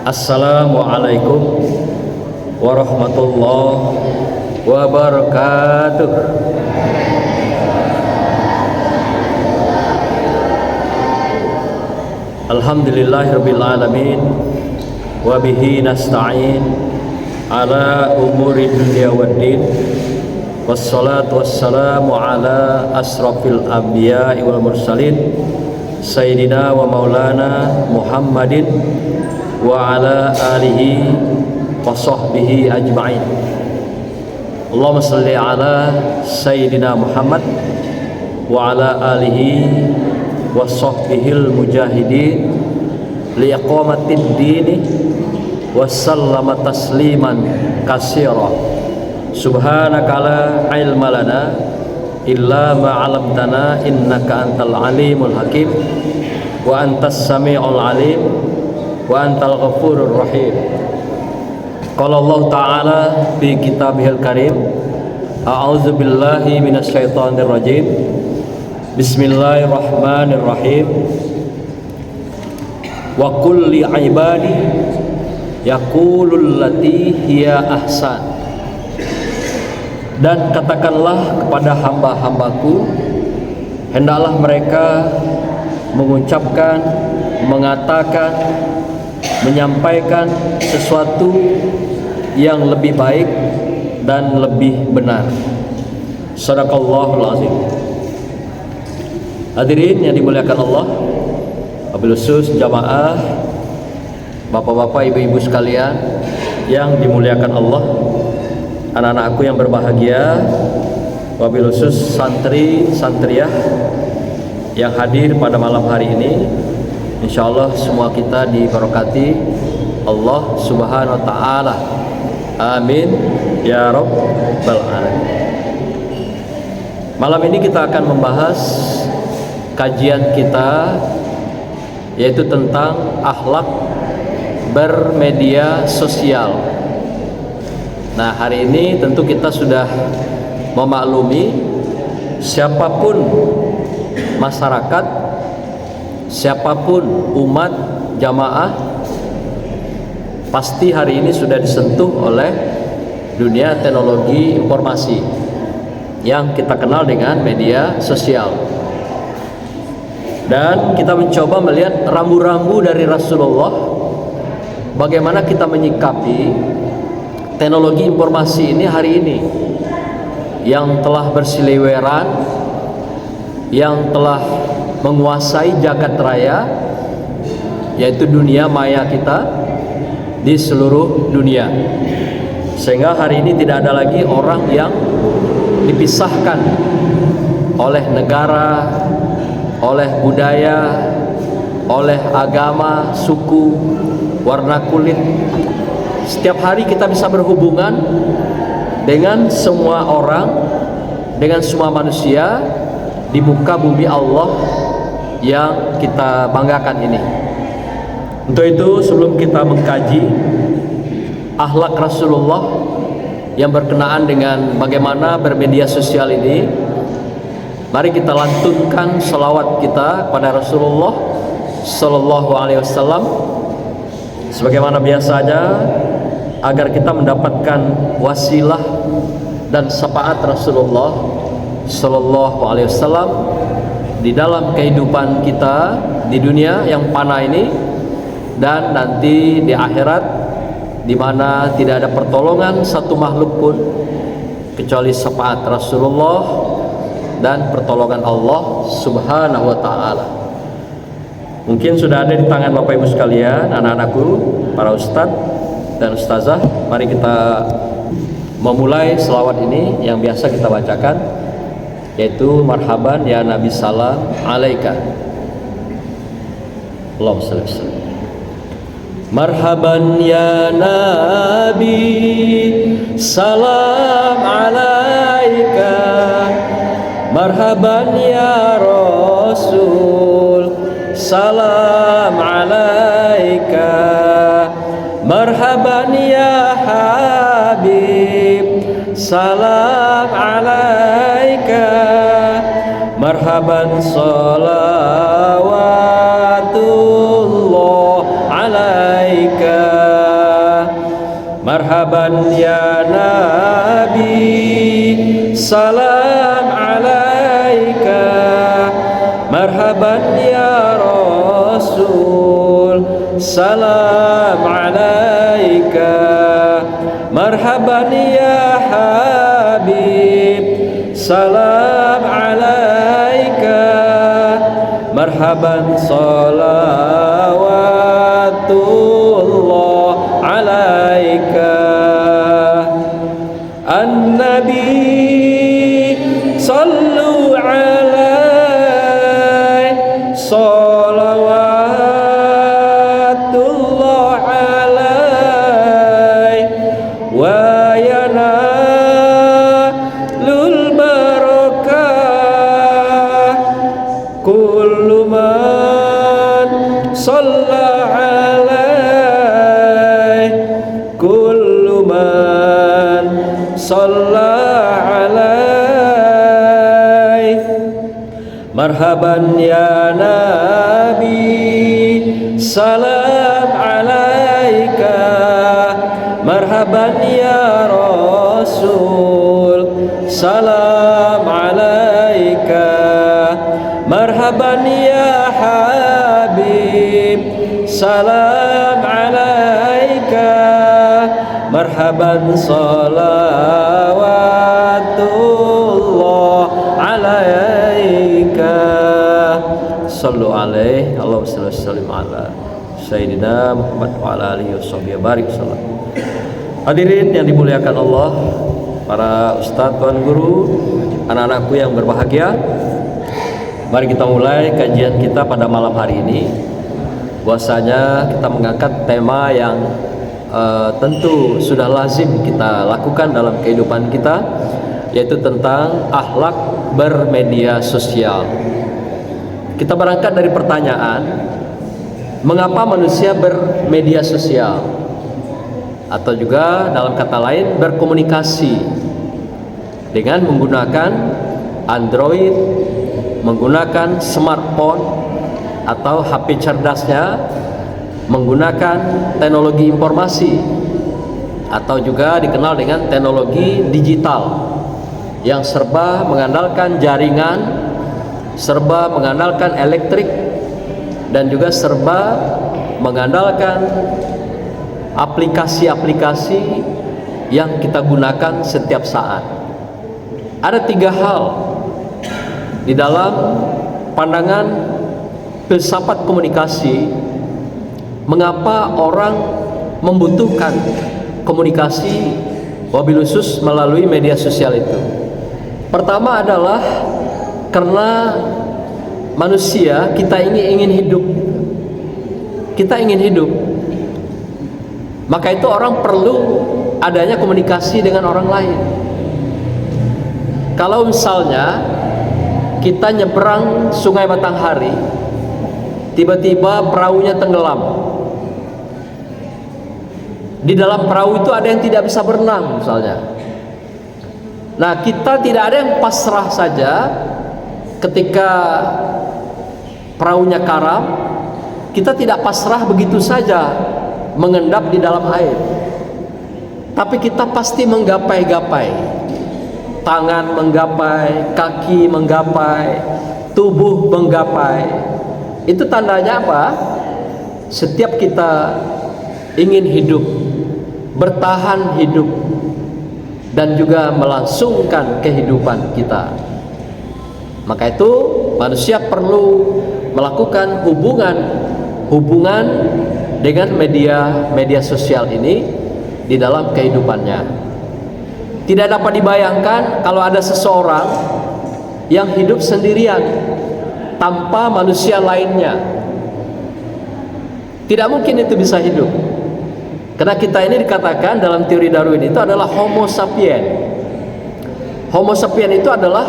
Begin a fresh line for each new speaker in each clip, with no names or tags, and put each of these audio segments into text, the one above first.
Assalamualaikum warahmatullahi wabarakatuh. Alhamdulillahirabbil alamin wa bihi nasta'in ala umuri dunya waddin. Wassalatu wassalamu ala asrafil anbiya'i wal mursalin sayyidina wa maulana Muhammadin wa ala alihi wa sahbihi ajma'in. Allahumma salli ala sayyidina Muhammad wa ala alihi wa sahbihil mujahidin li iqamatid dini wa sallama tasliman katsira. Subhanaka la ilma lana illa ma 'allamtana innaka antal alimul hakim wa antas samiul alim wa antal ghafurur rahim. Qala Allah Ta'ala fi kitabihil karim, a'udzu billahi minasyaitonir rajim. Bismillahirrahmanirrahim. Wa qul li ibadi yaqulul lati hiya ahsan. Dan katakanlah kepada hamba-hambaku, hendaklah mereka mengucapkan, mengatakan, menyampaikan sesuatu yang lebih baik dan lebih benar. Shadaqallahul azim. Hadirin yang dimuliakan Allah, wabil khusus jamaah, bapak-bapak, ibu-ibu sekalian yang dimuliakan Allah, anak-anakku yang berbahagia, wabil khusus santri santriyah yang hadir pada malam hari ini. Insyaallah semua kita diberkati Allah Subhanahu wa taala. Amin ya rabbal alamin. Malam ini kita akan membahas kajian kita, yaitu tentang akhlak bermedia sosial. Nah, hari ini tentu kita sudah memaklumi siapapun masyarakat, siapapun umat jamaah, pasti hari ini sudah disentuh oleh dunia teknologi informasi yang kita kenal dengan media sosial. Dan kita mencoba melihat rambu-rambu dari Rasulullah, bagaimana kita menyikapi teknologi informasi ini hari ini yang telah berseliweran, yang telah menguasai jagat raya, yaitu dunia maya kita di seluruh dunia. Sehingga hari ini tidak ada lagi orang yang dipisahkan oleh negara, oleh budaya, oleh agama, suku, warna kulit. Setiap hari kita bisa berhubungan dengan semua orang, dengan semua manusia di muka bumi Allah yang kita banggakan ini. Untuk itu, sebelum kita mengkaji akhlak Rasulullah yang berkenaan dengan bagaimana bermedia sosial ini, mari kita lantunkan salawat kita pada Rasulullah Sallallahu Alaihi Wasallam sebagaimana biasanya, agar kita mendapatkan wasilah dan syafaat Rasulullah Sallallahu Alaihi Wasallam di dalam kehidupan kita di dunia yang fana ini, dan nanti di akhirat, di mana tidak ada pertolongan satu makhluk pun kecuali syafaat Rasulullah dan pertolongan Allah Subhanahu wa taala. Mungkin sudah ada di tangan Bapak Ibu sekalian, anak-anakku, para ustadz dan ustazah. Mari kita memulai selawat ini yang biasa kita bacakan, yaitu marhaban ya Nabi salam alaika. Allahumma shalli wa sallim. Marhaban ya Nabi, salam alaika. Marhaban ya Rasul, salam alaika. Marhaban ya Habib, salam alaika. Marhaban salawatullah alaika. Marhaban ya Nabi, salam alaika. Marhaban ya Rasul, salam alaika. Marhaban ya Habib, salam alaika. Marhaban salawatullah alaika. An-Nabi sallu alaihi salawatullah alaihi wa yanalul barakah kullu man shalla alaihi kullu man shalla alaihi. Marhaban ya Nabi, salam alaika. Marhaban ya Rasul, salam alaika. Marhaban ya Habib, salam alaika. Marhaban salawatullah alaika. Sallu alaihi, Allahumma shalli ala Sayyidina Muhammad wa ala alihi washabihi barik sallam. Hadirin yang dimuliakan Allah, para ustadz, tuan guru, anak-anakku yang berbahagia, mari kita mulai kajian kita pada malam hari ini. Bahwasanya kita mengangkat tema yang tentu sudah lazim kita lakukan dalam kehidupan kita, yaitu tentang akhlak bermedia sosial. Kita berangkat dari pertanyaan, mengapa manusia bermedia sosial? Atau juga dalam kata lain, berkomunikasi dengan menggunakan Android, menggunakan smartphone atau HP cerdasnya, menggunakan teknologi informasi atau juga dikenal dengan teknologi digital yang serba mengandalkan jaringan, serba mengandalkan elektrik, dan juga serba mengandalkan aplikasi-aplikasi yang kita gunakan setiap saat. Ada 3 hal di dalam pandangan filsafat komunikasi mengapa orang membutuhkan komunikasi, wabil khusus melalui media sosial itu. Pertama adalah karena manusia, kita ini ingin hidup. Kita ingin hidup. Maka itu orang perlu adanya komunikasi dengan orang lain. Kalau misalnya kita nyebrang Sungai Batanghari, tiba-tiba perahunya tenggelam. Di dalam perahu itu ada yang tidak bisa berenang misalnya. Nah, kita tidak ada yang pasrah saja ketika perahunya karam. Kita tidak pasrah begitu saja mengendap di dalam air, tapi kita pasti menggapai-gapai. Tangan menggapai, kaki menggapai, tubuh menggapai. Itu tandanya apa? Setiap kita ingin hidup, bertahan hidup, dan juga melangsungkan kehidupan kita. Maka itu manusia perlu melakukan hubungan dengan media sosial ini di dalam kehidupannya. Tidak dapat dibayangkan kalau ada seseorang yang hidup sendirian tanpa manusia lainnya. Tidak mungkin itu bisa hidup. Karena kita ini dikatakan dalam teori Darwin itu adalah Homo sapien. Homo sapien itu adalah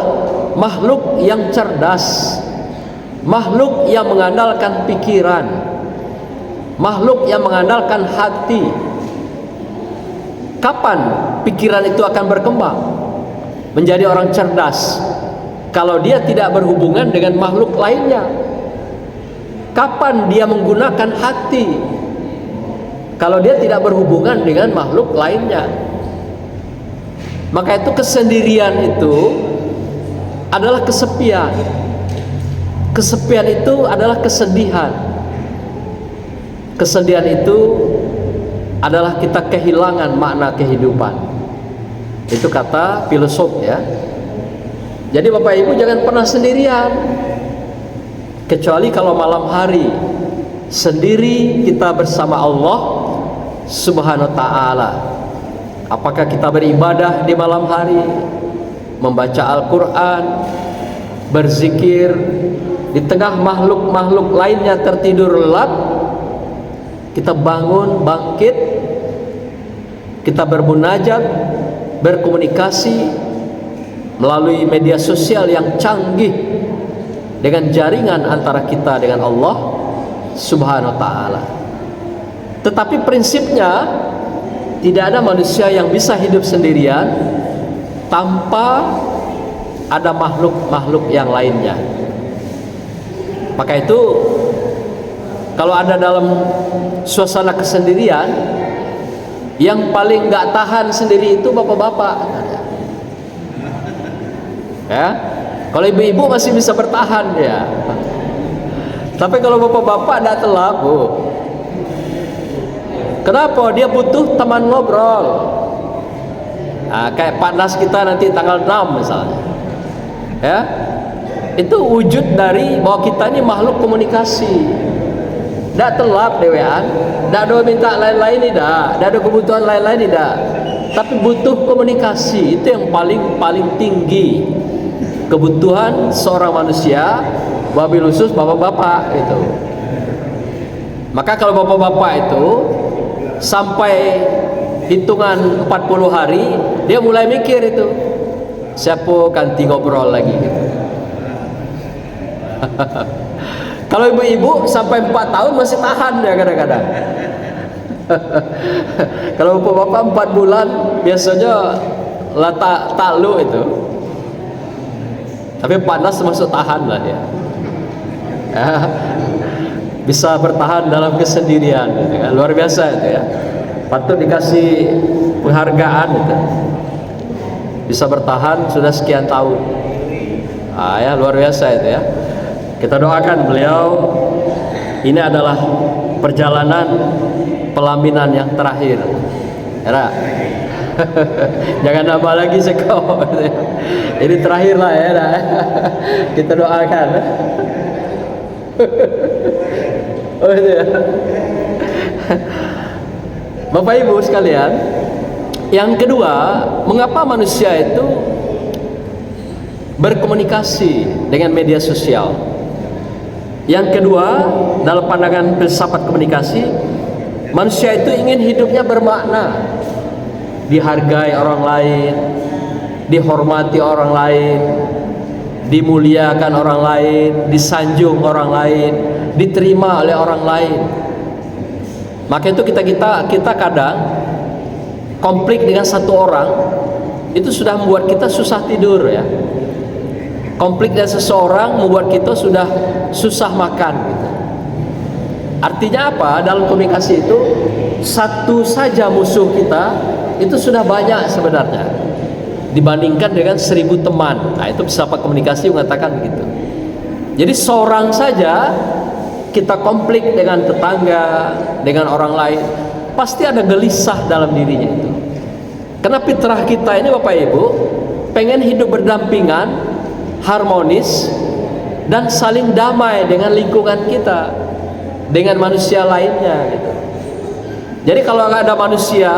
makhluk yang cerdas, makhluk yang mengandalkan pikiran, makhluk yang mengandalkan hati. Kapan pikiran itu akan berkembang menjadi orang cerdas? Kalau dia tidak berhubungan dengan makhluk lainnya. Kapan dia menggunakan hati? Kalau dia tidak berhubungan dengan makhluk lainnya. Maka itu kesendirian itu adalah kesepian. Kesepian itu adalah kesedihan. Kesedihan itu adalah kita kehilangan makna kehidupan. Itu kata filosof ya. Jadi Bapak Ibu jangan pernah sendirian. Kecuali kalau malam hari sendiri kita bersama Allah Subhanahu wa ta'ala. Apakah kita beribadah di malam hari, membaca Al-Quran, berzikir di tengah makhluk-makhluk lainnya tertidur lelap, kita bangun, bangkit, kita bermunajat, berkomunikasi melalui media sosial yang canggih dengan jaringan antara kita dengan Allah Subhanahu wa ta'ala. Tetapi prinsipnya tidak ada manusia yang bisa hidup sendirian tanpa ada makhluk-makhluk yang lainnya. Maka itu kalau ada dalam suasana kesendirian, yang paling gak tahan sendiri itu bapak-bapak. Ya, kalau ibu-ibu masih bisa bertahan ya. Tapi kalau bapak-bapak tidak telap, Bu. Kenapa? Dia butuh teman ngobrol. Nah, kayak Pak Nas kita nanti tanggal 6 misalnya. Ya. Itu wujud dari bahwa kita ini makhluk komunikasi. Tidak telap dewean, tidak ada minta lain-lain tidak, tidak ada kebutuhan lain-lain tidak. Tapi butuh komunikasi, itu yang paling tinggi. Kebutuhan seorang manusia, wabil khusus bapak-bapak itu. Maka kalau bapak-bapak itu sampai hitungan 40 hari dia mulai mikir itu, siapa ganti ngobrol lagi gitu. Kalau ibu-ibu sampai 4 tahun masih tahan ya kadang-kadang. Kalau bapak-bapak 4 bulan biasanya taklu itu. Tapi panas masuk tahan lah ya. Bisa bertahan dalam kesendirian gitu kan. Luar biasa itu ya. Patut dikasih penghargaan itu. Bisa bertahan sudah sekian tahun. Ya luar biasa itu ya. Kita doakan beliau, ini adalah perjalanan pelaminan yang terakhir. Ya. Jangan nambah lagi seko. Ini terakhir lah ya. Kita doakan. Oh itu ya. Bapak Ibu sekalian, yang kedua, mengapa manusia itu berkomunikasi dengan media sosial? Yang kedua, dalam pandangan filsafat komunikasi, manusia itu ingin hidupnya bermakna, dihargai orang lain, dihormati orang lain, dimuliakan orang lain, disanjung orang lain, diterima oleh orang lain. Maka itu kita kadang konflik dengan satu orang itu sudah membuat kita susah tidur ya. Konflik dengan seseorang membuat kita sudah susah makan gitu. Artinya apa? Dalam komunikasi itu satu saja musuh kita itu sudah banyak sebenarnya dibandingkan dengan 1000 teman. Nah itu filsafat komunikasi mengatakan begitu. Jadi seorang saja kita konflik dengan tetangga, dengan orang lain, pasti ada gelisah dalam dirinya itu. Karena fitrah kita ini Bapak Ibu pengen hidup berdampingan, harmonis, dan saling damai dengan lingkungan kita, dengan manusia lainnya gitu. Jadi kalau nggak ada manusia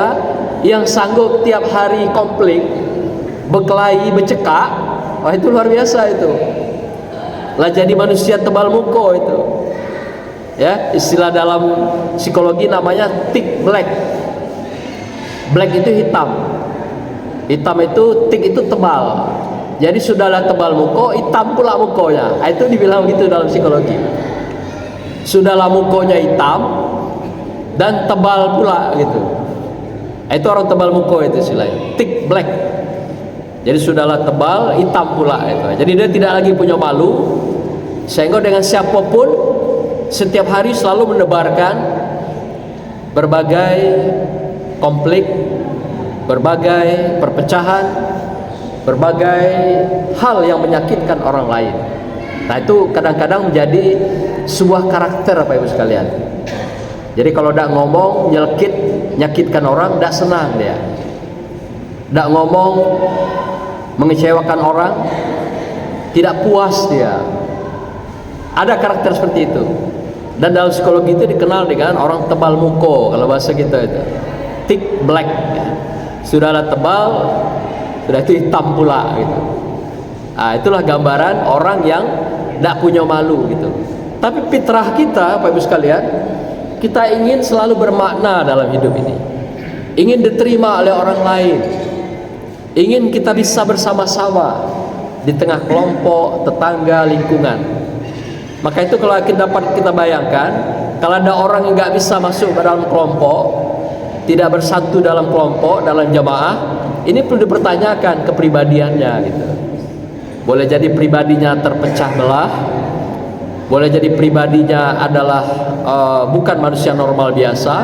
yang sanggup tiap hari konflik, berkelahi, bercekak, wah itu luar biasa itu. Lah jadi manusia tebal muka itu. Ya, istilah dalam psikologi namanya thick black. Black itu hitam. Hitam itu, thick itu tebal. Jadi sudahlah tebal muko, hitam pula mukonya. Itu dibilang gitu dalam psikologi. Sudahlah mukonya hitam dan tebal pula gitu. Itu orang tebal muko itu istilahnya, thick black. Jadi sudahlah tebal, hitam pula itu. Jadi dia tidak lagi punya malu, sehingga dengan siapapun setiap hari selalu menebarkan berbagai konflik, berbagai perpecahan, berbagai hal yang menyakitkan orang lain. Nah, itu kadang-kadang menjadi sebuah karakter Bapak Ibu sekalian. Jadi kalau tidak ngomong nyelkit, nyakitkan orang, tidak senang dia. Tidak ngomong mengecewakan orang, tidak puas dia. Ada karakter seperti itu. Dan dalam psikologi itu dikenal dengan orang tebal muko, kalau bahasa kita itu thick black. Sudahlah tebal, sudah itu hitam pula gitu. Nah, itulah gambaran orang yang tidak punya malu gitu. Tapi fitrah kita Bapak Ibu sekalian, kita ingin selalu bermakna dalam hidup ini, ingin diterima oleh orang lain, ingin kita bisa bersama-sama di tengah kelompok, tetangga, lingkungan. Maka itu kalau dapat kita bayangkan, kalau ada orang yang nggak bisa masuk ke dalam kelompok, tidak bersatu dalam kelompok, dalam jamaah, ini perlu dipertanyakan kepribadiannya gitu. Boleh jadi pribadinya terpecah belah, boleh jadi pribadinya adalah bukan manusia normal biasa,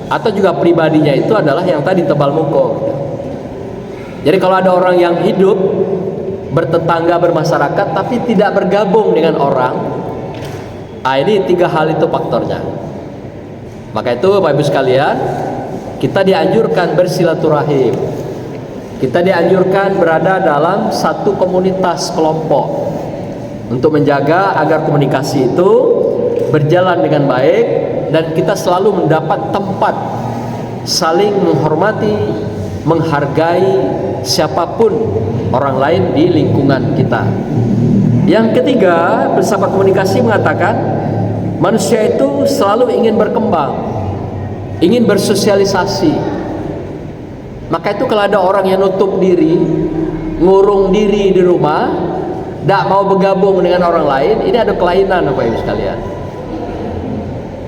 atau juga pribadinya itu adalah yang tadi tebal muko gitu. Jadi kalau ada orang yang hidup bertetangga, bermasyarakat, tapi tidak bergabung dengan orang, ini 3 hal itu faktornya. Maka itu Bapak Ibu sekalian, kita dianjurkan bersilaturahim, kita dianjurkan berada dalam satu komunitas kelompok untuk menjaga agar komunikasi itu berjalan dengan baik dan kita selalu mendapat tempat saling menghormati, menghargai siapapun orang lain di lingkungan kita. Yang ketiga, filsafat komunikasi mengatakan manusia itu selalu ingin berkembang, ingin bersosialisasi. Maka itu kalau ada orang yang nutup diri, ngurung diri di rumah, tidak mau bergabung dengan orang lain, ini ada kelainan Bapak Ibu sekalian.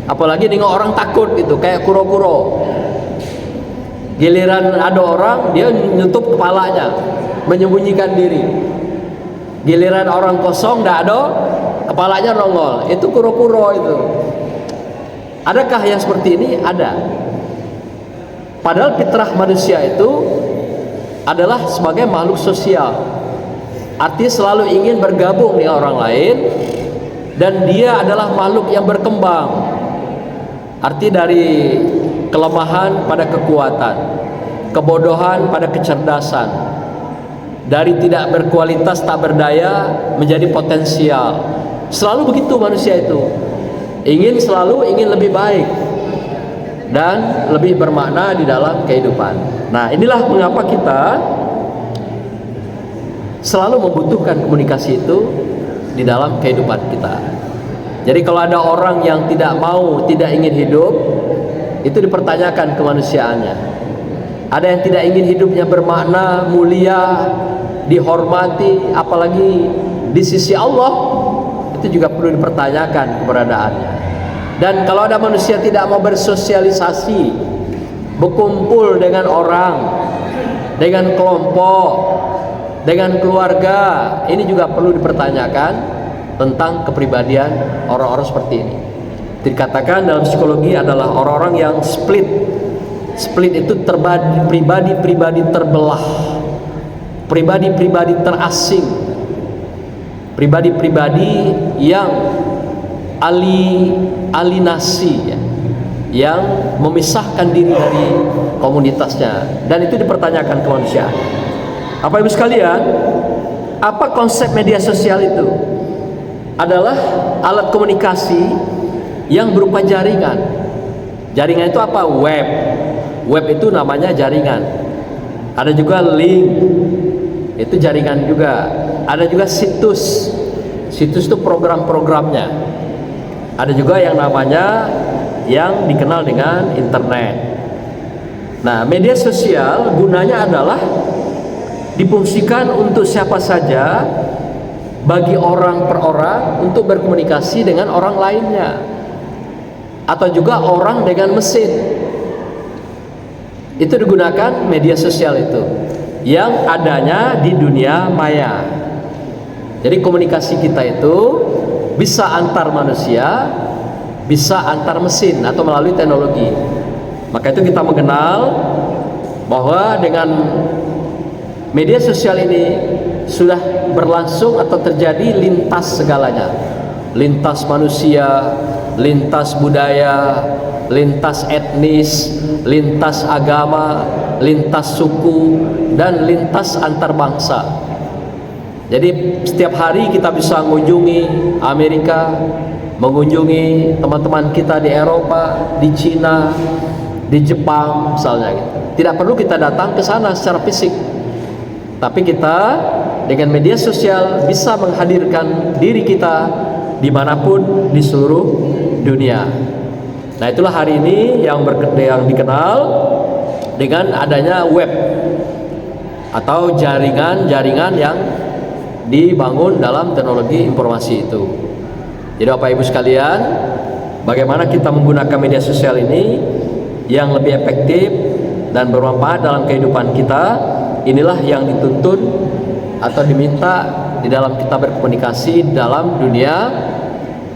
Apalagi dengan orang takut itu, kayak kuro-kuro. Giliran ada orang, dia nutup kepalanya, menyembunyikan diri. Giliran orang kosong, tidak ada, kepalanya nongol. Itu kuro-kuro itu. Adakah yang seperti ini? Ada. Padahal fitrah manusia itu adalah sebagai makhluk sosial. Artinya selalu ingin bergabung dengan orang lain, dan dia adalah makhluk yang berkembang. Arti dari kelemahan pada kekuatan, kebodohan pada kecerdasan, dari tidak berkualitas tak berdaya menjadi potensial. Selalu begitu manusia itu, selalu ingin lebih baik dan lebih bermakna di dalam kehidupan. Nah, inilah mengapa kita selalu membutuhkan komunikasi itu di dalam kehidupan kita. Jadi kalau ada orang yang tidak mau, tidak ingin hidup, itu dipertanyakan kemanusiaannya. Ada yang tidak ingin hidupnya bermakna, mulia, dihormati, apalagi di sisi Allah, itu juga perlu dipertanyakan keberadaannya. Dan kalau ada manusia tidak mau bersosialisasi, berkumpul dengan orang, dengan kelompok, dengan keluarga, ini juga perlu dipertanyakan tentang kepribadian orang-orang seperti ini. Dikatakan dalam psikologi adalah orang-orang yang split. Split itu terbagi pribadi-pribadi terbelah, pribadi-pribadi terasing, pribadi-pribadi yang alienasi ya, yang memisahkan diri dari komunitasnya, dan itu dipertanyakan kemanusiaan. Bapak Ibu sekalian, apa konsep media sosial itu? Adalah alat komunikasi yang berupa jaringan. Jaringan itu apa? Web. Web itu namanya jaringan. Ada juga link, itu jaringan juga. Ada juga situs. Situs itu program-programnya. ada juga yang namanya yang dikenal dengan internet. Nah, media sosial gunanya adalah difungsikan untuk siapa saja, bagi orang per orang, untuk berkomunikasi dengan orang lainnya, atau juga orang dengan mesin. Itu digunakan media sosial itu, yang adanya di dunia maya. Jadi komunikasi kita itu bisa antar manusia, bisa antar mesin atau melalui teknologi. Maka itu kita mengenal bahwa dengan media sosial ini sudah berlangsung atau terjadi lintas segalanya. Lintas manusia, lintas budaya, lintas etnis, lintas agama, lintas suku, dan lintas antar bangsa. Jadi setiap hari kita bisa mengunjungi Amerika, mengunjungi teman-teman kita di Eropa, di Cina, di Jepang misalnya gitu. Tidak perlu kita datang ke sana secara fisik, tapi kita dengan media sosial bisa menghadirkan diri kita dimanapun di seluruh dunia. Nah, itulah hari ini yang dikenal dengan adanya web atau jaringan-jaringan yang dibangun dalam teknologi informasi itu. Jadi Bapak Ibu sekalian, bagaimana kita menggunakan media sosial ini yang lebih efektif dan bermanfaat dalam kehidupan kita, inilah yang dituntut atau diminta di dalam kita berkomunikasi dalam dunia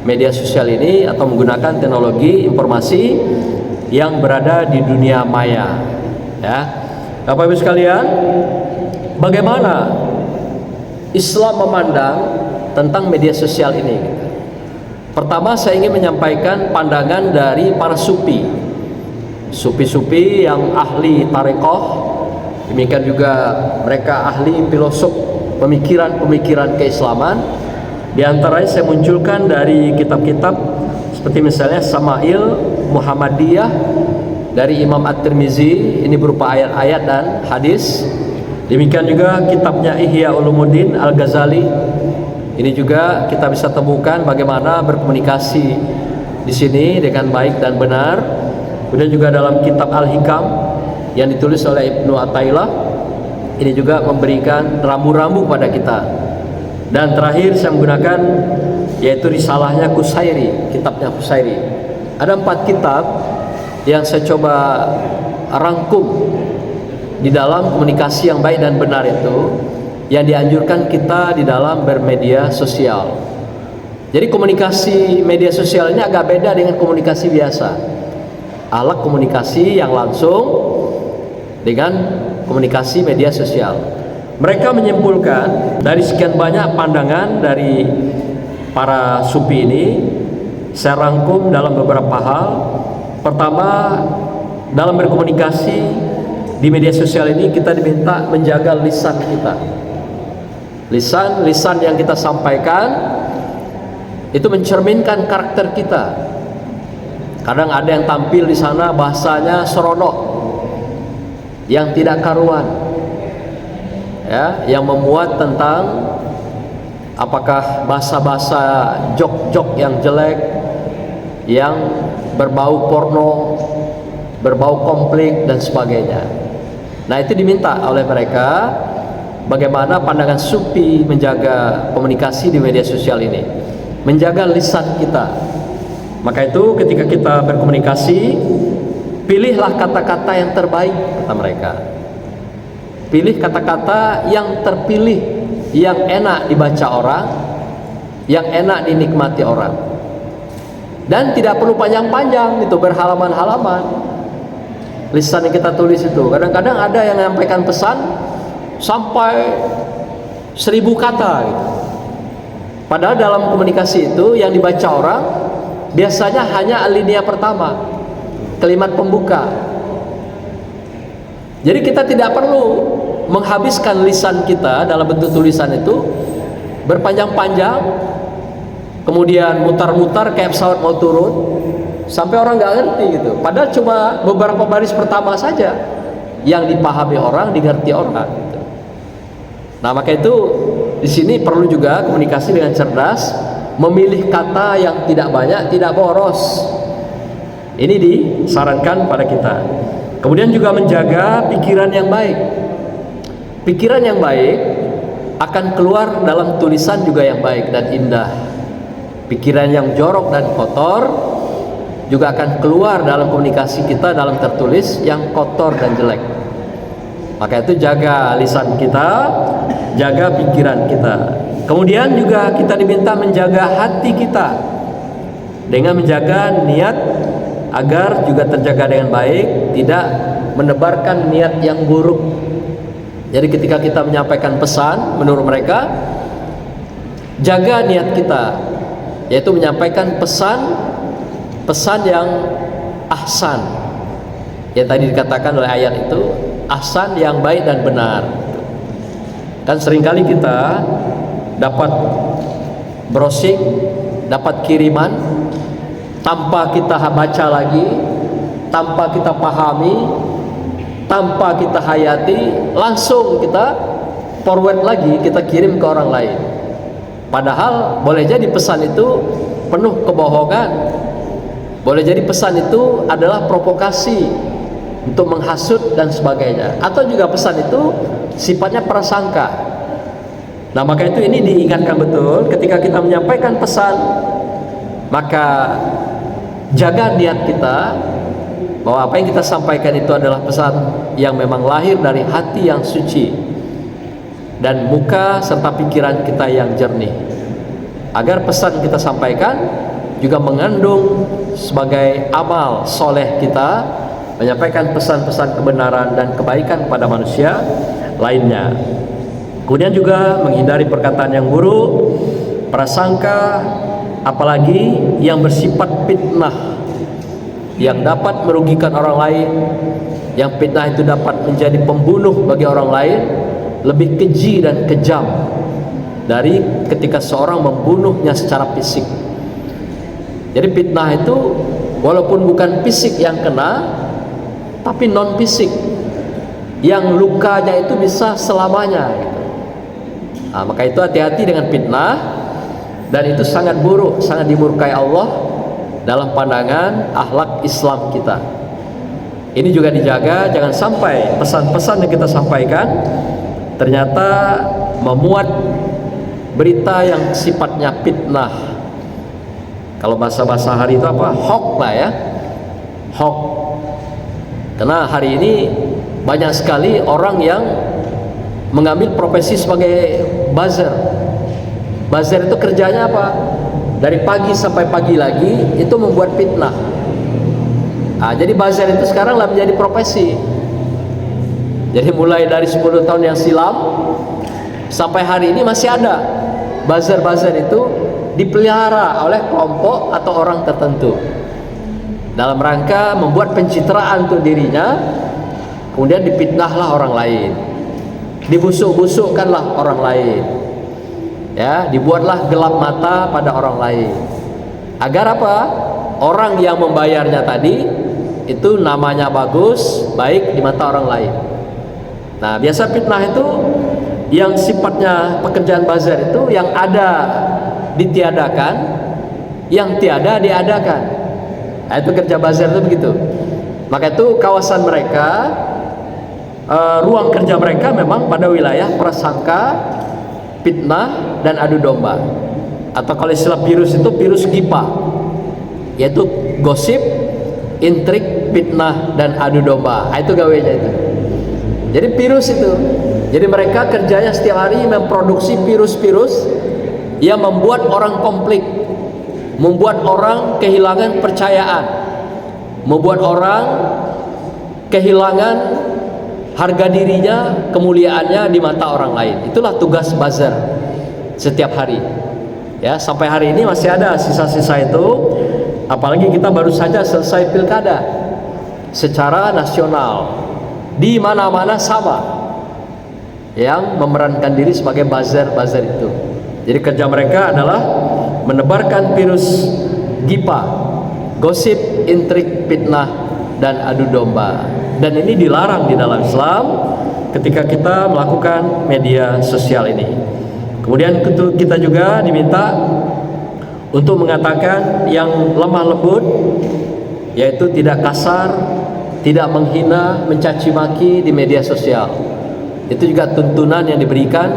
media sosial ini, atau menggunakan teknologi informasi yang berada di dunia maya. Ya, Bapak Ibu sekalian, bagaimana Islam memandang tentang media sosial ini? Pertama, saya ingin menyampaikan pandangan dari para sufi yang ahli tarekoh, demikian juga mereka ahli filosof pemikiran keislaman. Di antaranya saya munculkan dari kitab-kitab seperti misalnya Sama'il Muhammadiyah dari Imam At-Tirmizi, ini berupa ayat-ayat dan hadis. Demikian juga kitabnya Ihya Ulumuddin Al-Ghazali. Ini juga kita bisa temukan bagaimana berkomunikasi di sini dengan baik dan benar. Kemudian juga dalam kitab Al-Hikam yang ditulis oleh Ibnu Athaillah, ini juga memberikan rambu-rambu pada kita. Dan terakhir saya menggunakan yaitu risalahnya Qusairi, kitabnya Qusairi. Ada 4 kitab yang saya coba rangkum di dalam komunikasi yang baik dan benar itu, yang dianjurkan kita di dalam bermedia sosial. Jadi komunikasi media sosial ini agak beda dengan komunikasi biasa. Alat komunikasi yang langsung dengan komunikasi media sosial. Mereka menyimpulkan dari sekian banyak pandangan dari para sufi ini, saya rangkum dalam beberapa hal. Pertama, dalam berkomunikasi di media sosial ini kita diminta menjaga lisan kita. Lisan yang kita sampaikan itu mencerminkan karakter kita. Kadang ada yang tampil di sana bahasanya seronok, yang tidak karuan, ya, yang memuat tentang apakah bahasa-bahasa jok-jok yang jelek, yang berbau porno, berbau konflik dan sebagainya. Nah, itu diminta oleh mereka bagaimana pandangan sufi menjaga komunikasi di media sosial ini, menjaga lisan kita. Maka itu ketika kita berkomunikasi, pilihlah kata-kata yang terbaik, kata mereka. Pilih kata-kata yang terpilih, yang enak dibaca orang, yang enak dinikmati orang. Dan tidak perlu panjang-panjang, itu berhalaman-halaman lisan yang kita tulis itu. Kadang-kadang ada yang menyampaikan pesan sampai 1000 kata gitu. Padahal dalam komunikasi itu yang dibaca orang biasanya hanya alinea pertama, kalimat pembuka. Jadi kita tidak perlu menghabiskan lisan kita dalam bentuk tulisan itu berpanjang-panjang, kemudian mutar-mutar kayak pesawat mau turun, sampai orang nggak ngerti gitu. Padahal cuma beberapa baris pertama saja yang dipahami orang, dimengerti orang gitu. Nah, maka itu di sini perlu juga komunikasi dengan cerdas, memilih kata yang tidak banyak, tidak boros. Ini disarankan pada kita. Kemudian juga menjaga pikiran yang baik. Pikiran yang baik akan keluar dalam tulisan juga yang baik dan indah. Pikiran yang jorok dan kotor juga akan keluar dalam komunikasi kita, dalam tertulis yang kotor dan jelek. Maka itu jaga lisan kita, jaga pikiran kita. Kemudian juga kita diminta menjaga hati kita dengan menjaga niat agar juga terjaga dengan baik, tidak menebarkan niat yang buruk. Jadi ketika kita menyampaikan pesan, menurut mereka, jaga niat kita, yaitu menyampaikan pesan yang ahsan, yang tadi dikatakan oleh ayat itu, ahsan yang baik dan benar. Kan seringkali kita dapat browsing, dapat kiriman tanpa kita baca lagi, tanpa kita pahami, tanpa kita hayati, langsung kita forward lagi, kita kirim ke orang lain. Padahal boleh jadi pesan itu penuh kebohongan, boleh jadi pesan itu adalah provokasi untuk menghasut dan sebagainya, atau juga pesan itu sifatnya prasangka. Nah, maka itu ini diingatkan betul ketika kita menyampaikan pesan, maka jaga niat kita bahwa apa yang kita sampaikan itu adalah pesan yang memang lahir dari hati yang suci dan muka serta pikiran kita yang jernih, agar pesan kita sampaikan juga mengandung sebagai amal soleh kita, menyampaikan pesan-pesan kebenaran dan kebaikan kepada manusia lainnya. Kemudian juga menghindari perkataan yang buruk, prasangka, apalagi yang bersifat fitnah, yang dapat merugikan orang lain, yang fitnah itu dapat menjadi pembunuh bagi orang lain, lebih keji dan kejam dari ketika seorang membunuhnya secara fisik. Jadi fitnah itu walaupun bukan fisik yang kena, tapi non fisik, yang lukanya itu bisa selamanya gitu. Nah, maka itu hati-hati dengan fitnah, dan itu sangat buruk, sangat dimurkai Allah dalam pandangan akhlak Islam kita. Ini juga dijaga, jangan sampai pesan-pesan yang kita sampaikan ternyata memuat berita yang sifatnya fitnah. Kalau bahasa hari itu apa? Hoax lah ya, hoax. Karena hari ini banyak sekali orang yang mengambil profesi sebagai buzzer. Buzzer itu kerjanya apa? Dari pagi sampai pagi lagi itu membuat fitnah. Nah, jadi buzzer itu sekarang lah menjadi profesi. Jadi mulai dari 10 tahun yang silam sampai hari ini masih ada buzzer-buzzer itu dipelihara oleh kelompok atau orang tertentu dalam rangka membuat pencitraan untuk dirinya, kemudian difitnahlah orang lain, dibusuk-busukkanlah orang lain, ya, dibuatlah gelap mata pada orang lain, agar apa? Orang yang membayarnya tadi itu namanya bagus, baik di mata orang lain. Nah, biasa fitnah itu yang sifatnya pekerjaan buzzer itu yang ada ditiadakan, yang tiada diadakan. Nah, itu kerja buzzer itu begitu. Maka itu kawasan mereka, ruang kerja mereka memang pada wilayah prasangka, fitnah, dan adu domba. Atau kalau istilah virus itu virus GIPA, yaitu gosip, intrik, fitnah, dan adu domba. Itu gawainya itu. Jadi virus itu. Jadi mereka kerjanya setiap hari memproduksi virus-virus yang membuat orang konflik, membuat orang kehilangan percayaan, membuat orang kehilangan harga dirinya, kemuliaannya di mata orang lain. Itulah tugas buzzer setiap hari. Ya, sampai hari ini masih ada sisa-sisa itu. Apalagi kita baru saja selesai pilkada secara nasional. Di mana-mana sama yang memerankan diri sebagai buzzer-buzzer itu. Jadi kerja mereka adalah menebarkan virus GIPA, gosip, intrik, fitnah, dan adu domba. Dan ini dilarang di dalam Islam ketika kita melakukan media sosial ini. Kemudian kita juga diminta untuk mengatakan yang lemah lembut, yaitu tidak kasar, tidak menghina, mencaci maki di media sosial. Itu juga tuntunan yang diberikan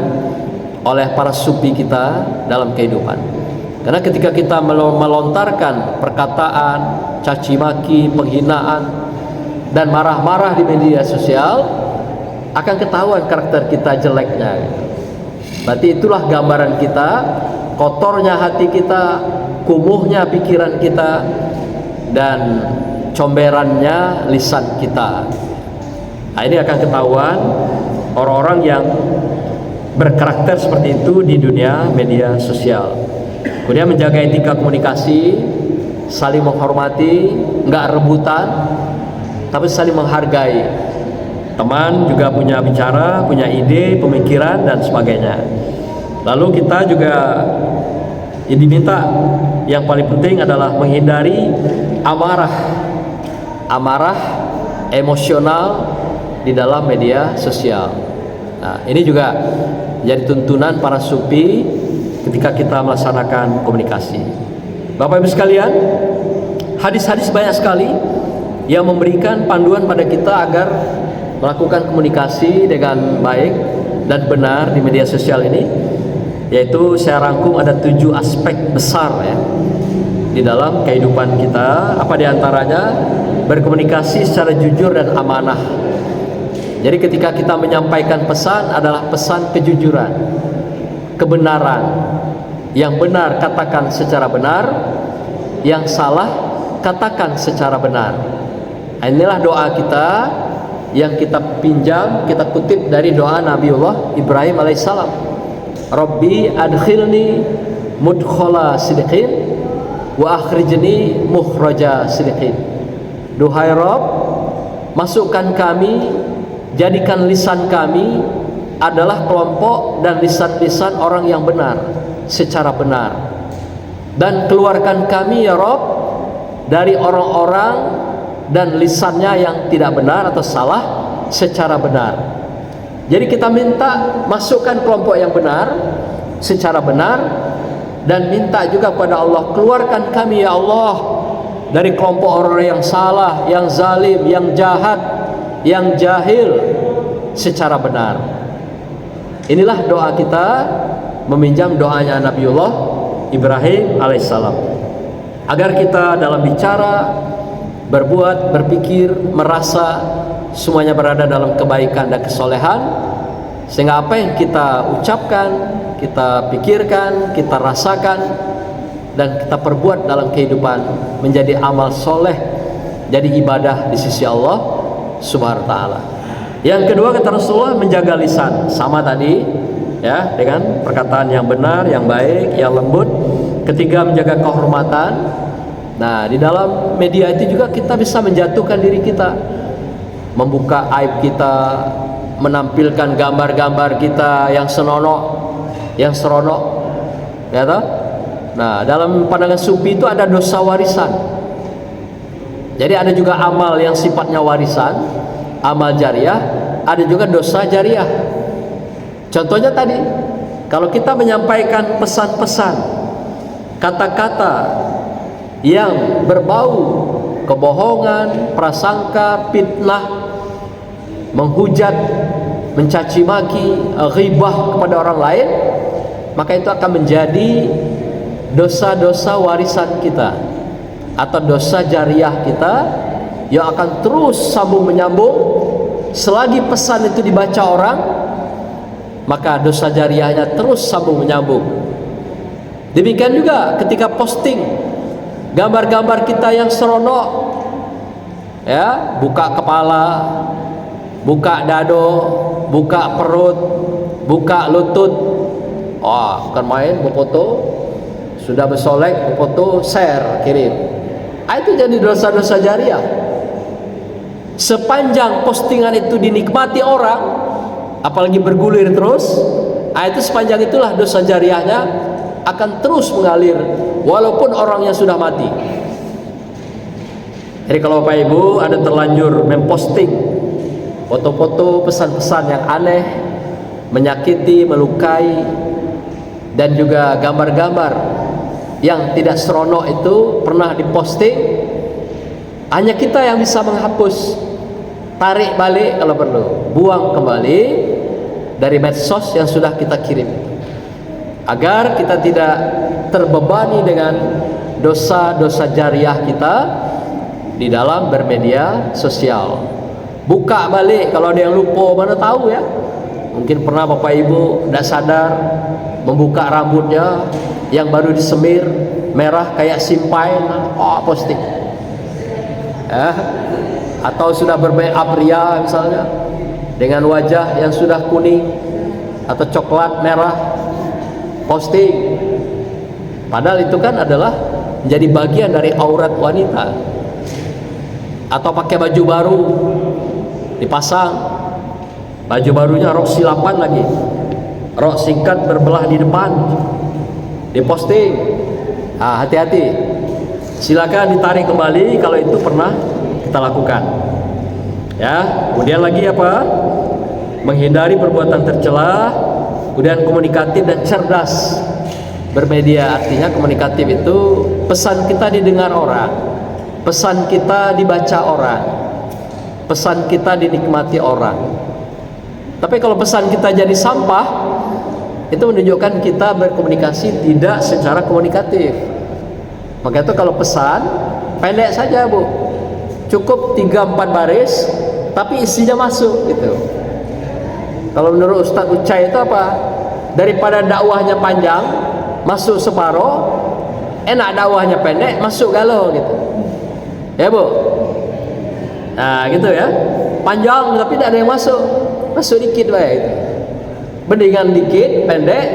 oleh para sufi kita dalam kehidupan. Karena ketika kita melontarkan perkataan caci maki, penghinaan, dan marah-marah di media sosial, akan ketahuan karakter kita jeleknya. Berarti itulah gambaran kita, kotornya hati kita, kumuhnya pikiran kita, dan comberannya lisan kita. Nah, ini akan ketahuan orang-orang yang berkarakter seperti itu di dunia media sosial. Kemudian menjaga etika komunikasi, saling menghormati, nggak rebutan, tapi saling menghargai. Teman juga punya bicara, punya ide, pemikiran, dan sebagainya. Lalu kita juga diminta yang paling penting adalah menghindari amarah emosional di dalam media sosial. Nah, ini juga jadi tuntunan para sufi ketika kita melaksanakan komunikasi. Bapak Ibu sekalian, hadis-hadis banyak sekali yang memberikan panduan pada kita agar melakukan komunikasi dengan baik dan benar di media sosial ini, yaitu saya rangkum ada 7 aspek besar ya di dalam kehidupan kita. Apa diantaranya? Berkomunikasi secara jujur dan amanah. Jadi ketika kita menyampaikan pesan adalah pesan kejujuran, kebenaran. Yang benar katakan secara benar, yang salah katakan secara benar. Inilah doa kita yang kita pinjam, kita kutip dari doa Nabiullah Ibrahim alaihissalam. Rabbi adkhilni mudkhala sidqin wa akhrijni mukhraja sidqin. Duhai Rabb, masukkan kami, jadikan lisan kami adalah kelompok dan lisan-lisan orang yang benar secara benar, dan keluarkan kami ya Rabb dari orang-orang dan lisannya yang tidak benar atau salah secara benar. Jadi kita minta masukkan kelompok yang benar secara benar, dan minta juga kepada Allah, keluarkan kami ya Allah dari kelompok orang yang salah, yang zalim, yang jahat, yang jahil secara benar. Inilah doa kita, meminjam doanya Nabiullah Ibrahim alaihissalam, agar kita dalam bicara, berbuat, berpikir, merasa semuanya berada dalam kebaikan dan kesolehan, sehingga apa yang kita ucapkan, kita pikirkan, kita rasakan, dan kita perbuat dalam kehidupan menjadi amal soleh, jadi ibadah di sisi Allah Subhanahu wa ta'ala. Yang kedua kata Rasulullah, menjaga lisan, sama tadi ya, dengan perkataan yang benar, yang baik, yang lembut. Ketiga, menjaga kehormatan. Nah, di dalam media itu juga kita bisa menjatuhkan diri kita, membuka aib kita, menampilkan gambar-gambar kita yang senonoh, yang seronok, ya toh? Nah, dalam pandangan sufi itu ada dosa warisan. Jadi ada juga amal yang sifatnya warisan, amal jariah, ada juga dosa jariah. Contohnya tadi, kalau kita menyampaikan pesan-pesan, kata-kata yang berbau kebohongan, prasangka, fitnah, menghujat, mencaci maki, ghibah kepada orang lain, maka itu akan menjadi dosa-dosa warisan kita atau dosa jariah kita yang akan terus sambung menyambung. Selagi pesan itu dibaca orang, maka dosa jariahnya terus sambung menyambung. Demikian juga ketika posting gambar-gambar kita yang seronok, ya, buka kepala, buka dado, buka perut, buka lutut, bukan main, berfoto, sudah bersolek, berfoto, share, kirim. Itu jadi dosa-dosa jariah. Sepanjang postingan itu dinikmati orang, apalagi bergulir terus, itu sepanjang itulah dosa jariahnya akan terus mengalir walaupun orangnya sudah mati. Jadi kalau Bapak Ibu ada terlanjur memposting foto-foto, pesan-pesan yang aneh, menyakiti, melukai, dan juga gambar-gambar yang tidak seronok itu pernah diposting, hanya kita yang bisa menghapus, tarik balik kalau perlu, buang kembali dari medsos yang sudah kita kirim, agar kita tidak terbebani dengan dosa-dosa jariah kita di dalam bermedia sosial. Buka balik kalau ada yang lupa, mana tahu ya, mungkin pernah bapak ibu tidak sadar membuka rambutnya yang baru disemir merah kayak simpai, posting atau sudah bermake up ria misalnya dengan wajah yang sudah kuning atau coklat merah, posting. Padahal itu kan adalah menjadi bagian dari aurat wanita. Atau pakai baju baru dipasang, baju barunya rok silapan lagi, rok singkat berbelah di depan, diposting. Hati-hati, silakan ditarik kembali kalau itu pernah kita lakukan ya. Kemudian lagi apa? Menghindari perbuatan tercela, kemudian komunikatif dan cerdas bermedia. Artinya komunikatif itu pesan kita didengar orang, pesan kita dibaca orang, pesan kita dinikmati orang. Tapi kalau pesan kita jadi sampah, itu menunjukkan kita berkomunikasi tidak secara komunikatif. Maka itu kalau pesan pendek saja Bu, cukup 3-4 baris tapi isinya masuk gitu. Kalau menurut Ustaz Ucai itu apa? Daripada dakwahnya panjang masuk separuh, enak dakwahnya pendek masuk galau gitu ya Bu. Nah gitu ya, panjang tapi tidak ada yang masuk, masuk dikit baik gitu. Mendingan dikit pendek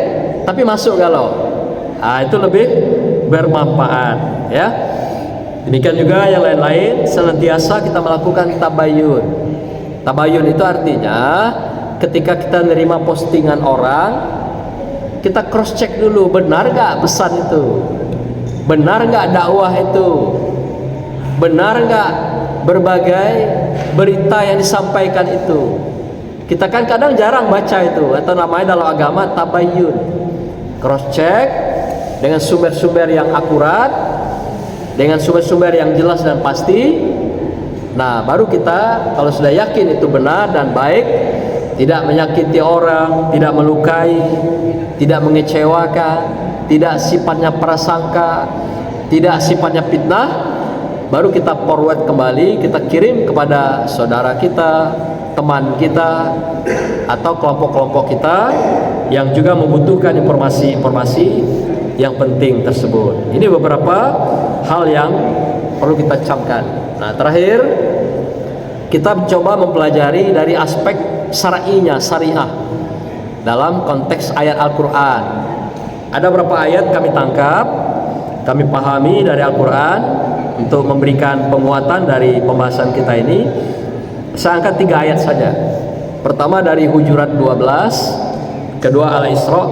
tapi masuk galau, itu lebih bermanfaat ya. Demikian juga yang lain-lain, senantiasa kita melakukan tabayun. Tabayun itu artinya ketika kita menerima postingan orang, kita cross check dulu, benar gak pesan itu, benar gak dakwah itu, benar gak berbagai berita yang disampaikan itu. Kita kan kadang jarang baca itu, atau namanya dalam agama tabayun, cross check dengan sumber-sumber yang akurat, dengan sumber-sumber yang jelas dan pasti. Nah baru kita kalau sudah yakin itu benar dan baik, tidak menyakiti orang, tidak melukai, tidak mengecewakan, tidak sifatnya prasangka, tidak sifatnya fitnah, baru kita forward kembali, kita kirim kepada saudara kita, teman kita, atau kelompok-kelompok kita yang juga membutuhkan informasi-informasi yang penting tersebut. Ini beberapa hal yang perlu kita camkan. Nah terakhir, kita mencoba mempelajari dari aspek syar'inya, syariah dalam konteks ayat Al-Quran. Ada beberapa ayat kami tangkap, kami pahami dari Al-Quran untuk memberikan penguatan dari pembahasan kita ini. Saya angkat 3 ayat saja. Pertama dari Hujurat 12, kedua Al-Isra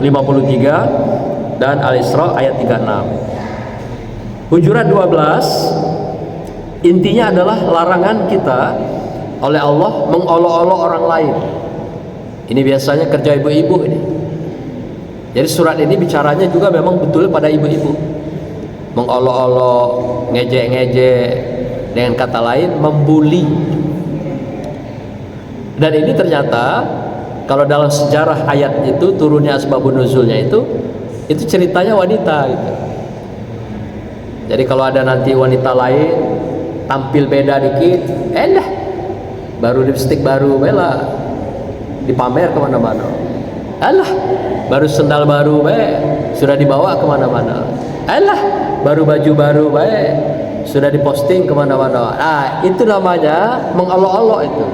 53, dan Al-Isra ayat 36. Hujurat 12 intinya adalah larangan kita oleh Allah mengolok-olok orang lain. Ini biasanya kerja ibu-ibu ini. Jadi surat ini bicaranya juga memang betul pada ibu-ibu. Mengolok-olok, ngejek-ngejek, dengan kata lain membuli. Dan ini ternyata kalau dalam sejarah ayat itu turunnya asbabun nuzulnya itu ceritanya wanita gitu. Jadi kalau ada nanti wanita lain tampil beda dikit, baru lipstik baru, bela dipamer kemana-mana. Baru sendal baru, sudah dibawa kemana-mana. Baru baju baru, sudah diposting kemana-mana. Itu namanya mengolok-olok itu.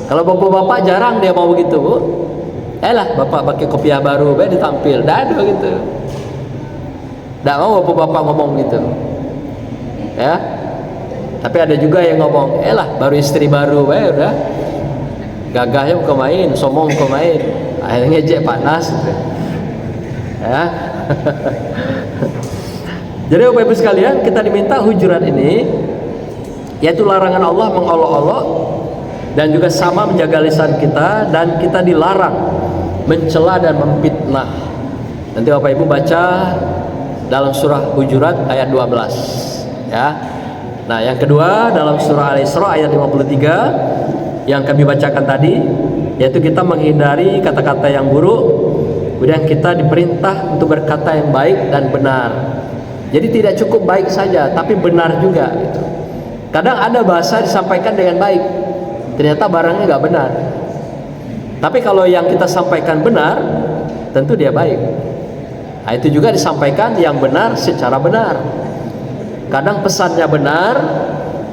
Kalau bapak-bapak jarang dia mau begitu, Bu. Bapak pakai kopiah baru, ditampil, dah ada gitu. Tidak mau bapak-bapak ngomong gitu, ya. Tapi ada juga yang ngomong, baru istri baru, udah gagahnya bukan main, sombong bukan main, akhirnya ngejek panas, gitu. Ya. Jadi Bapak Ibu sekalian, kita diminta Hujurat ini, yaitu larangan Allah mengolok-olok dan juga sama menjaga lisan kita, dan kita dilarang mencela dan memfitnah. Nanti Bapak Ibu baca dalam surah Hujurat ayat 12 ya. Nah, yang kedua dalam surah Al-Isra ayat 53 yang kami bacakan tadi, yaitu kita menghindari kata-kata yang buruk, kemudian kita diperintah untuk berkata yang baik dan benar. Jadi tidak cukup baik saja, tapi benar juga gitu. Kadang ada bahasa disampaikan dengan baik, ternyata barangnya nggak benar. Tapi kalau yang kita sampaikan benar, tentu dia baik. Nah, itu juga disampaikan yang benar secara benar. Kadang pesannya benar,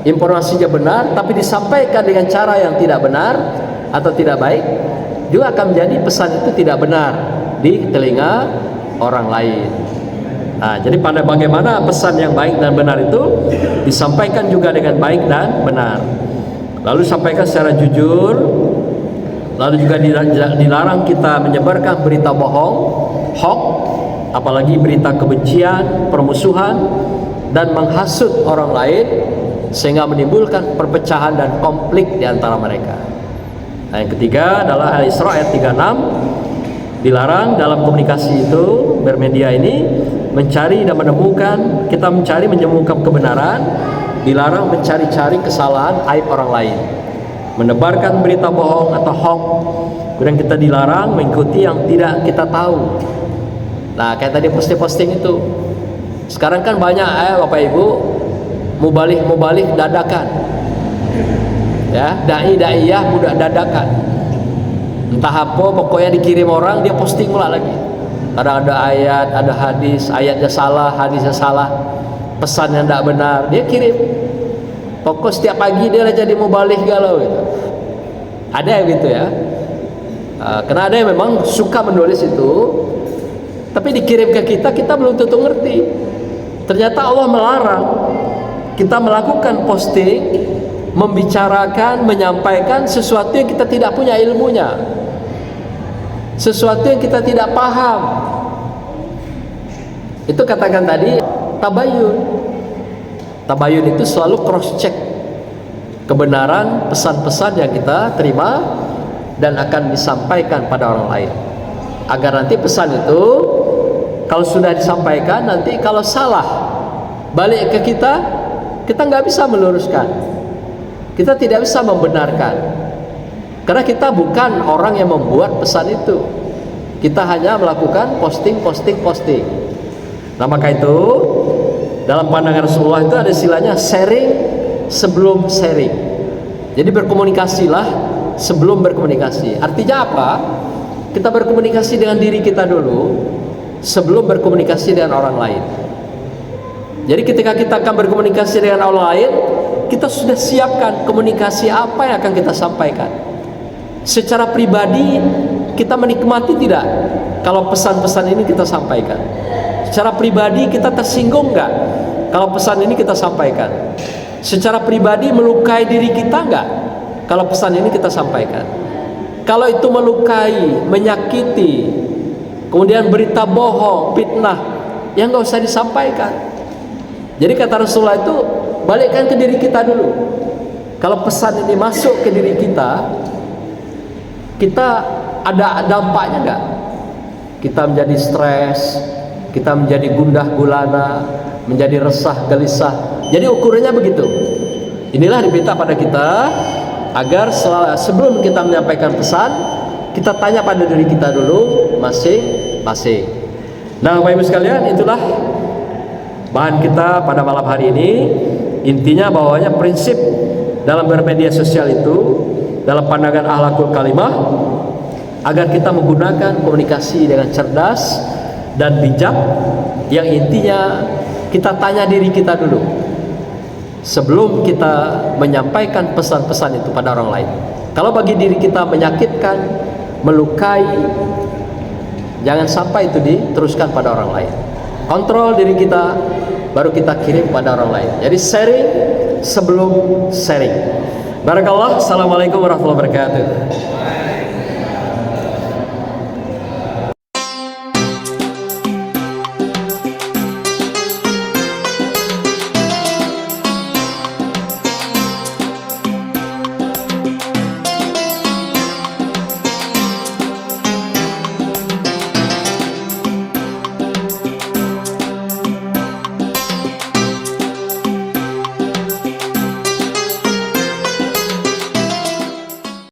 informasinya benar, tapi disampaikan dengan cara yang tidak benar atau tidak baik, juga akan menjadi pesan itu tidak benar di telinga orang lain. Nah, jadi pada bagaimana pesan yang baik dan benar itu disampaikan juga dengan baik dan benar. Lalu disampaikan secara jujur. Lalu juga dilarang kita menyebarkan berita bohong, hoax, apalagi berita kebencian, permusuhan, dan menghasut orang lain sehingga menimbulkan perpecahan dan konflik di antara mereka. Nah, yang ketiga adalah Al-Isra ayat 36, dilarang dalam komunikasi itu bermedia ini mencari dan menemukan, kita menemukan kebenaran, dilarang mencari-cari kesalahan aib orang lain, menebarkan berita bohong atau hoax. Kemudian kita dilarang mengikuti yang tidak kita tahu. Nah, kayak tadi posting itu. Sekarang kan banyak Bapak Ibu mubalih dadakan. Ya, dai-daiyah budak dadakan. Entah apa, pokoknya dikirim orang, dia posting pula lagi. Kadang ada ayat, ada hadis, ayatnya salah, hadisnya salah, pesan yang tidak benar, dia kirim. Pokok setiap pagi dia jadi mubalih galau gitu. Ada yang gitu ya. Karena ada yang memang suka menulis itu, tapi dikirim ke kita, kita belum tentu ngerti. Ternyata Allah melarang kita melakukan posting, membicarakan, menyampaikan sesuatu yang kita tidak punya ilmunya, sesuatu yang kita tidak paham. Itu katakan tadi tabayun. Tabayun itu selalu cross check kebenaran pesan-pesan yang kita terima dan akan disampaikan pada orang lain, agar nanti pesan itu kalau sudah disampaikan, nanti kalau salah balik ke kita nggak bisa meluruskan, kita tidak bisa membenarkan, karena kita bukan orang yang membuat pesan itu, kita hanya melakukan posting. Nah, maka itu dalam pandangan Rasulullah itu ada istilahnya sharing sebelum sharing. Jadi berkomunikasilah sebelum berkomunikasi. Artinya apa? Kita berkomunikasi dengan diri kita dulu sebelum berkomunikasi dengan orang lain. Jadi ketika kita akan berkomunikasi dengan orang lain, kita sudah siapkan komunikasi apa yang akan kita sampaikan. Secara pribadi kita menikmati tidak kalau pesan-pesan ini kita sampaikan? Secara pribadi kita tersinggung enggak kalau pesan ini kita sampaikan? Secara pribadi melukai diri kita enggak kalau pesan ini kita sampaikan? Kalau itu melukai, menyakiti, kemudian berita bohong, fitnah, yang nggak usah disampaikan. Jadi kata Rasulullah itu balikkan ke diri kita dulu. Kalau pesan ini masuk ke diri kita ada dampaknya nggak? Kita menjadi stres, kita menjadi gundah gulana, menjadi resah gelisah. Jadi ukurannya begitu. Inilah diminta pada kita agar sebelum kita menyampaikan pesan, kita tanya pada diri kita dulu masing-masing. Nah, Bapak Ibu sekalian, itulah bahan kita pada malam hari ini. Intinya bahwanya prinsip dalam bermedia sosial itu dalam pandangan akhlakul kalimah, agar kita menggunakan komunikasi dengan cerdas dan bijak, yang intinya kita tanya diri kita dulu sebelum kita menyampaikan pesan-pesan itu pada orang lain. Kalau bagi diri kita menyakitkan, melukai, jangan sampai itu diteruskan pada orang lain. Kontrol diri kita, baru kita kirim pada orang lain. Jadi sharing sebelum sharing. Barakallah. Assalamualaikum warahmatullahi wabarakatuh.